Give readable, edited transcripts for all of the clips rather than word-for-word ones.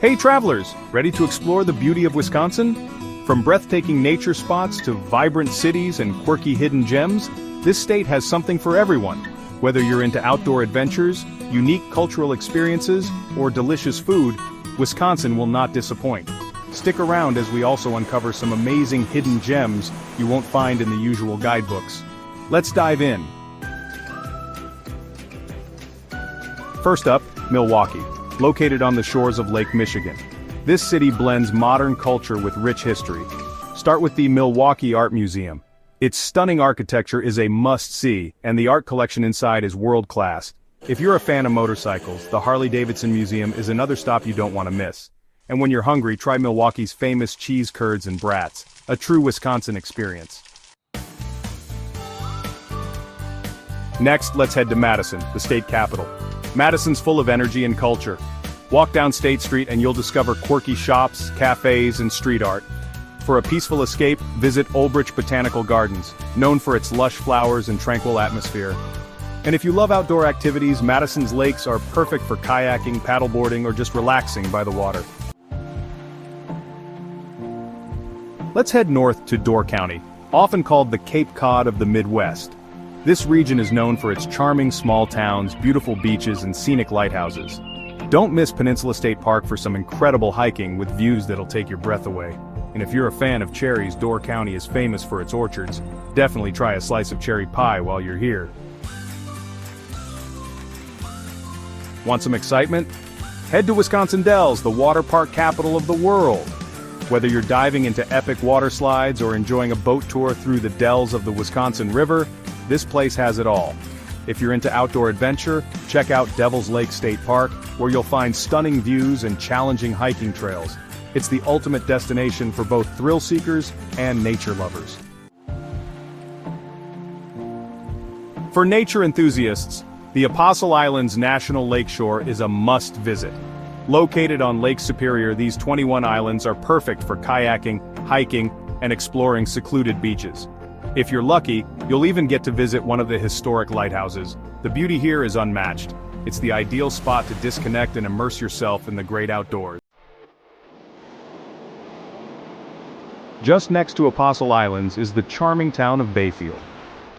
Hey travelers, ready to explore the beauty of Wisconsin? From breathtaking nature spots to vibrant cities and quirky hidden gems, this state has something for everyone. Whether you're into outdoor adventures, unique cultural experiences, or delicious food, Wisconsin will not disappoint. Stick around as we also uncover some amazing hidden gems you won't find in the usual guidebooks. Let's dive in. First up, Milwaukee, located on the shores of Lake Michigan. This city blends modern culture with rich history. Start with the Milwaukee Art Museum. Its stunning architecture is a must-see, and the art collection inside is world-class. If you're a fan of motorcycles, the Harley-Davidson Museum is another stop you don't want to miss. And when you're hungry, try Milwaukee's famous cheese curds and brats, a true Wisconsin experience. Next, let's head to Madison, the state capital. Madison's full of energy and culture. Walk down State Street and you'll discover quirky shops, cafes, and street art. For a peaceful escape, visit Olbrich Botanical Gardens, known for its lush flowers and tranquil atmosphere. And if you love outdoor activities, Madison's lakes are perfect for kayaking, paddleboarding, or just relaxing by the water. Let's head north to Door County, often called the Cape Cod of the Midwest. This region is known for its charming small towns, beautiful beaches, and scenic lighthouses. Don't miss Peninsula State Park for some incredible hiking with views that'll take your breath away. And if you're a fan of cherries, Door County is famous for its orchards. Definitely try a slice of cherry pie while you're here. Want some excitement? Head to Wisconsin Dells, the water park capital of the world. Whether you're diving into epic water slides or enjoying a boat tour through the dells of the Wisconsin River, this place has it all. If you're into outdoor adventure, check out Devil's Lake State Park, where you'll find stunning views and challenging hiking trails. It's the ultimate destination for both thrill seekers and nature lovers. For nature enthusiasts, the Apostle Islands National Lakeshore is a must-visit. Located on Lake Superior, these 21 islands are perfect for kayaking, hiking, and exploring secluded beaches. If you're lucky, you'll even get to visit one of the historic lighthouses. The beauty here is unmatched. It's the ideal spot to disconnect and immerse yourself in the great outdoors. Just next to Apostle Islands is the charming town of Bayfield.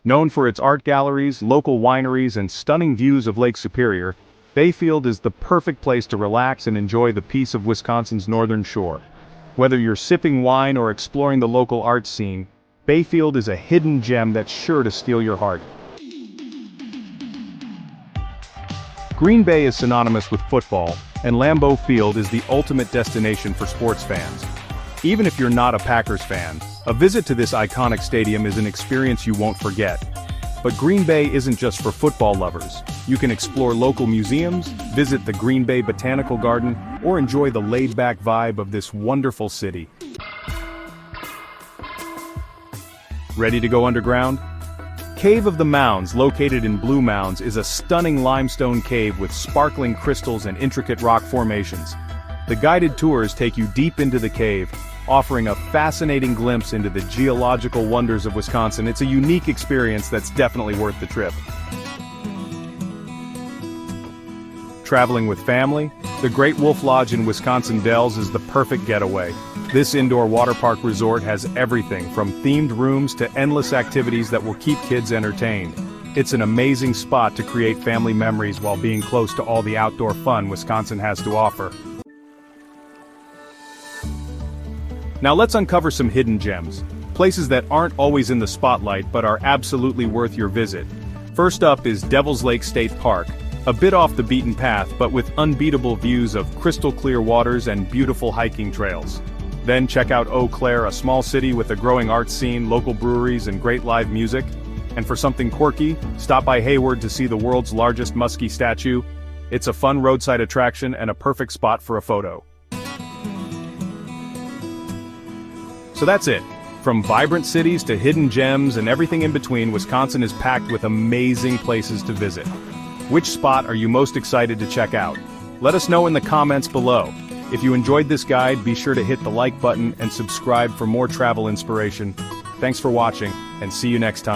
Known for its art galleries, local wineries, and stunning views of Lake Superior, Bayfield is the perfect place to relax and enjoy the peace of Wisconsin's northern shore. Whether you're sipping wine or exploring the local art scene, Bayfield is a hidden gem that's sure to steal your heart. Green Bay is synonymous with football, and Lambeau Field is the ultimate destination for sports fans. Even if you're not a Packers fan, a visit to this iconic stadium is an experience you won't forget. But Green Bay isn't just for football lovers. You can explore local museums, visit the Green Bay Botanical Garden, or enjoy the laid-back vibe of this wonderful city. Ready to go underground? Cave of the Mounds, located in Blue Mounds, is a stunning limestone cave with sparkling crystals and intricate rock formations. The guided tours take you deep into the cave, offering a fascinating glimpse into the geological wonders of Wisconsin. It's a unique experience that's definitely worth the trip. Traveling with family? The Great Wolf Lodge in Wisconsin Dells is the perfect getaway. This indoor water park resort has everything from themed rooms to endless activities that will keep kids entertained. It's an amazing spot to create family memories while being close to all the outdoor fun Wisconsin has to offer. Now let's uncover some hidden gems, places that aren't always in the spotlight but are absolutely worth your visit. First up is Devil's Lake State Park, a bit off the beaten path but with unbeatable views of crystal clear waters and beautiful hiking trails. Then check out Eau Claire, a small city with a growing art scene, local breweries, and great live music. And for something quirky, stop by Hayward to see the world's largest Muskie statue. It's a fun roadside attraction and a perfect spot for a photo. So that's it. From vibrant cities to hidden gems and everything in between, Wisconsin is packed with amazing places to visit. Which spot are you most excited to check out? Let us know in the comments below. If you enjoyed this guide, be sure to hit the like button and subscribe for more travel inspiration. Thanks for watching, and see you next time.